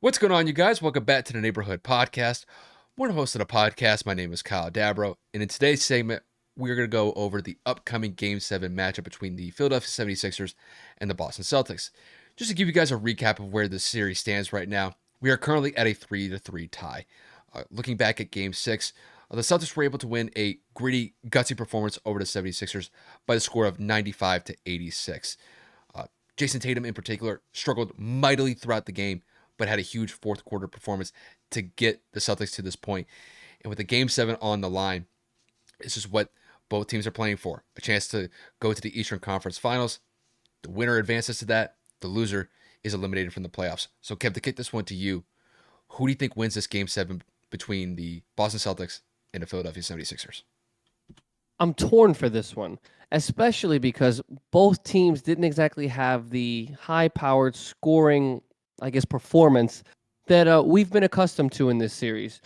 What's going on, you guys? Welcome back to the Neighborhood Podcast. We're the host of the podcast. My name is Kyle Dabro, and in today's segment, we're going to go over the upcoming Game 7 matchup between the Philadelphia 76ers and the Boston Celtics. Just to give you guys a recap of where this series stands right now, we are currently at a 3-3 tie. Looking back at Game 6, the Celtics were able to win a gritty, gutsy performance over the 76ers by the score of 95-86. Jayson Tatum, in particular, struggled mightily throughout the game, but had a huge fourth quarter performance to get the Celtics to this point. And with the Game 7 on the line, this is what both teams are playing for. A chance to go to the Eastern Conference Finals. The winner advances to that. The loser is eliminated from the playoffs. So, Kev, to kick this one to you, who do you think wins this Game 7 between the Boston Celtics and the Philadelphia 76ers? I'm torn for this one, especially because both teams didn't exactly have the high-powered scoring, performance that we've been accustomed to in this series.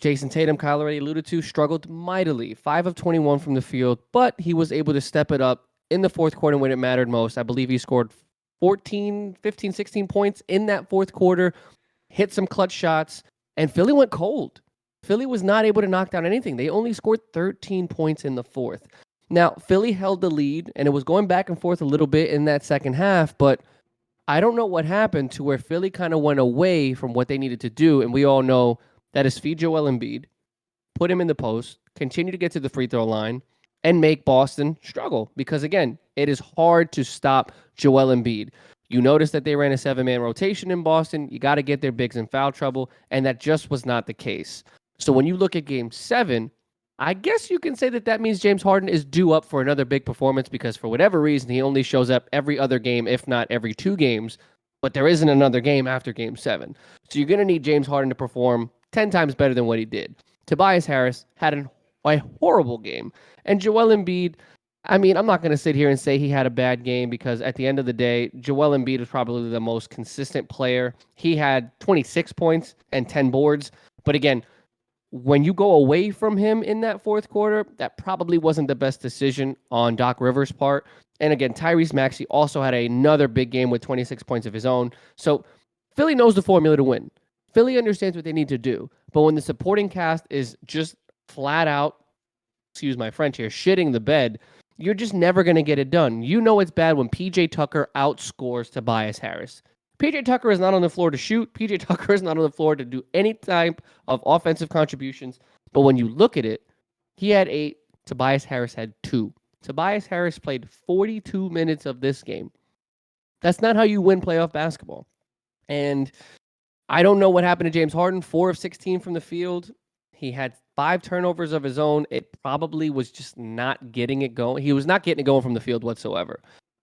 Jayson Tatum, Kyle already alluded to, struggled mightily, 5 of 21 from the field, but he was able to step it up in the fourth quarter when it mattered most. I believe he scored 14, 15, 16 points in that fourth quarter, hit some clutch shots, and Philly went cold. Philly was not able to knock down anything. They only scored 13 points in the fourth. Now, Philly held the lead, and it was going back and forth a little bit in that second half, but I don't know what happened to where Philly kind of went away from what they needed to do, and we all know that is feed Joel Embiid, put him in the post, continue to get to the free throw line, and make Boston struggle. Because, again, it is hard to stop Joel Embiid. You notice that they ran a 7-man rotation in Boston. You got to get their bigs in foul trouble, and that just was not the case. So when you look at Game 7, I guess you can say that means James Harden is due up for another big performance because for whatever reason, he only shows up every other game, if not every 2 games, but there isn't another game after Game 7. So you're going to need James Harden to perform 10 times better than what he did. Tobias Harris had a horrible game. And Joel Embiid, I'm not going to sit here and say he had a bad game because at the end of the day, Joel Embiid is probably the most consistent player. He had 26 points and 10 boards. But again, when you go away from him in that fourth quarter, that probably wasn't the best decision on Doc Rivers' part. And again, Tyrese Maxey also had another big game with 26 points of his own. So Philly knows the formula to win. Philly understands what they need to do. But when the supporting cast is just flat out, excuse my French here, shitting the bed, you're just never going to get it done. You know it's bad when PJ Tucker outscores Tobias Harris. PJ Tucker is not on the floor to shoot. PJ Tucker is not on the floor to do any type of offensive contributions. But when you look at it, he had 8. Tobias Harris had 2. Tobias Harris played 42 minutes of this game. That's not how you win playoff basketball. And I don't know what happened to James Harden. 4 of 16 from the field. He had 5 turnovers of his own. It probably was just not getting it going. He was not getting it going from the field whatsoever.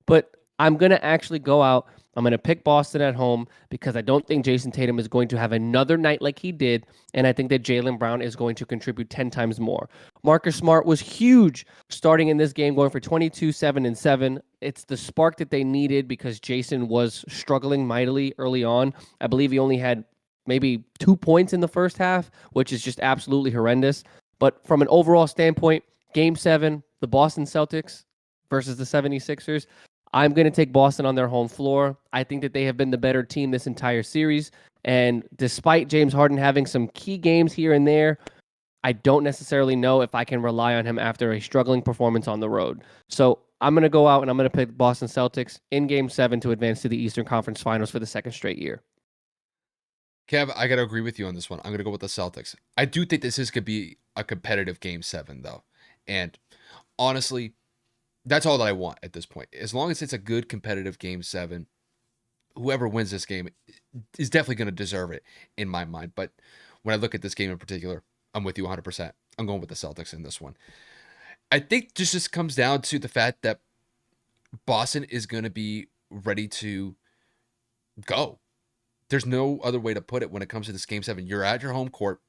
But I'm going to actually go out. I'm going to pick Boston at home because I don't think Jayson Tatum is going to have another night like he did, and I think that Jaylen Brown is going to contribute 10 times more. Marcus Smart was huge starting in this game, going for 22, 7, and 7. It's the spark that they needed because Jayson was struggling mightily early on. I believe he only had maybe 2 points in the first half, which is just absolutely horrendous. But from an overall standpoint, Game 7, the Boston Celtics versus the 76ers, I'm going to take Boston on their home floor. I think that they have been the better team this entire series. And despite James Harden having some key games here and there, I don't necessarily know if I can rely on him after a struggling performance on the road. So I'm going to go out and I'm going to pick Boston Celtics in Game 7 to advance to the Eastern Conference Finals for the second straight year. Kev, I got to agree with you on this one. I'm going to go with the Celtics. I do think this is going to be a competitive Game 7, though. And honestly, that's all that I want at this point. As long as it's a good competitive Game 7, whoever wins this game is definitely going to deserve it in my mind. But when I look at this game in particular, I'm with you 100%. I'm going with the Celtics in this one. I think this just comes down to the fact that Boston is going to be ready to go. There's no other way to put it when it comes to this Game 7. You're at your home court.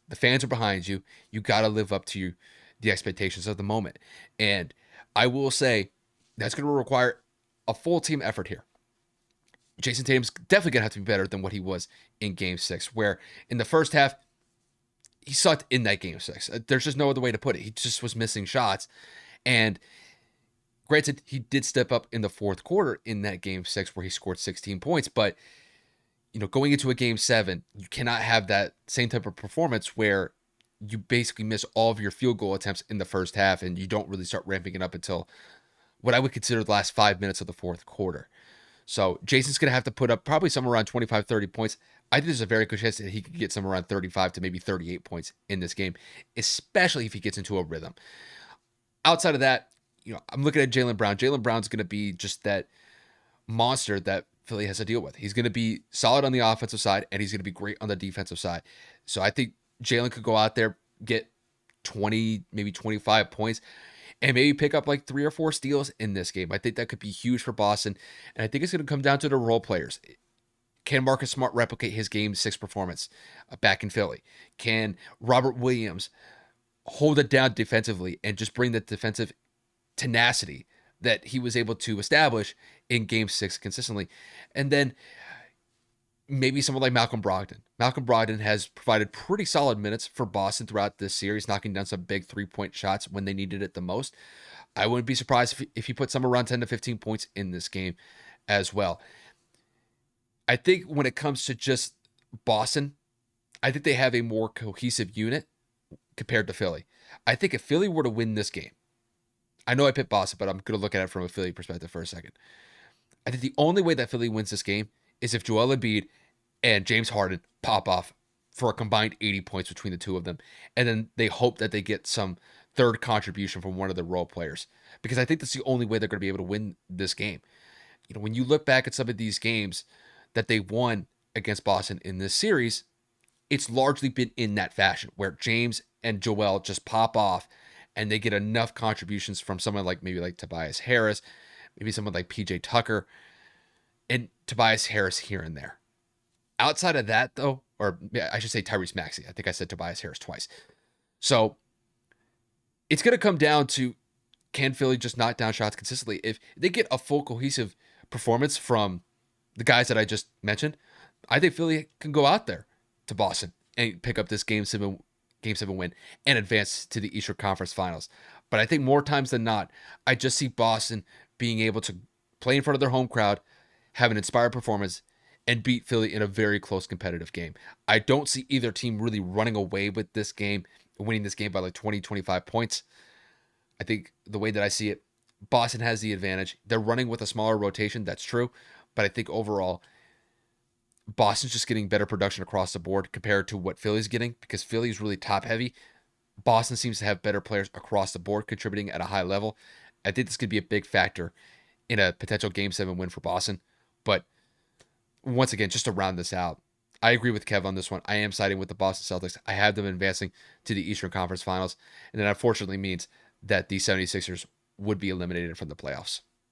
The fans are behind you. You got to live up to the expectations of the moment. And I will say that's going to require a full team effort here. Jayson Tatum's definitely going to have to be better than what he was in Game 6, where in the first half, he sucked in that Game 6. There's just no other way to put it. He just was missing shots. And granted, he did step up in the fourth quarter in that Game 6 where he scored 16 points, but going into a game seven, you cannot have that same type of performance where you basically miss all of your field goal attempts in the first half and you don't really start ramping it up until what I would consider the last 5 minutes of the fourth quarter. So Jayson's going to have to put up probably somewhere around 25, 30 points. I think there's a very good chance that he could get somewhere around 35 to maybe 38 points in this game, especially if he gets into a rhythm. Outside of that, I'm looking at Jaylen Brown. Jaylen Brown's going to be just that monster that Philly has to deal with. He's going to be solid on the offensive side, and he's going to be great on the defensive side. So I think Jaylen could go out there, get 20, maybe 25 points, and maybe pick up like 3 or 4 steals in this game. I think that could be huge for Boston. And I think it's going to come down to the role players. Can Marcus Smart replicate his game 6 performance back in Philly? Can Robert Williams hold it down defensively and just bring the defensive tenacity that he was able to establish in game 6 consistently? And then maybe someone like Malcolm Brogdon. Malcolm Brogdon has provided pretty solid minutes for Boston throughout this series, knocking down some big 3-point shots when they needed it the most. I wouldn't be surprised if he put somewhere around 10 to 15 points in this game as well. I think when it comes to just Boston, I think they have a more cohesive unit compared to Philly. I think if Philly were to win this game, I know I picked Boston, but I'm going to look at it from a Philly perspective for a second. I think the only way that Philly wins this game is if Joel Embiid and James Harden pop off for a combined 80 points between the two of them. And then they hope that they get some third contribution from one of the role players. Because I think that's the only way they're going to be able to win this game. When you look back at some of these games that they won against Boston in this series, it's largely been in that fashion where James and Joel just pop off and they get enough contributions from someone like maybe like Tobias Harris, maybe someone like PJ Tucker, and Tobias Harris here and there. Outside of that, though, or I should say Tyrese Maxey. I think I said Tobias Harris twice. So it's going to come down to, can Philly just knock down shots consistently? If they get a full cohesive performance from the guys that I just mentioned, I think Philly can go out there to Boston and pick up this game seven win and advance to the Eastern Conference Finals. But I think more times than not, I just see Boston being able to play in front of their home crowd, have an inspired performance, and beat Philly in a very close competitive game. I don't see either team really running away with this game, winning this game by like 20, 25 points. I think the way that I see it, Boston has the advantage. They're running with a smaller rotation, that's true. But I think overall, Boston's just getting better production across the board compared to what Philly's getting, because Philly's really top heavy. Boston seems to have better players across the board contributing at a high level. I think this could be a big factor in a potential Game 7 win for Boston. But once again, just to round this out, I agree with Kev on this one. I am siding with the Boston Celtics. I have them advancing to the Eastern Conference Finals. And that unfortunately means that the 76ers would be eliminated from the playoffs.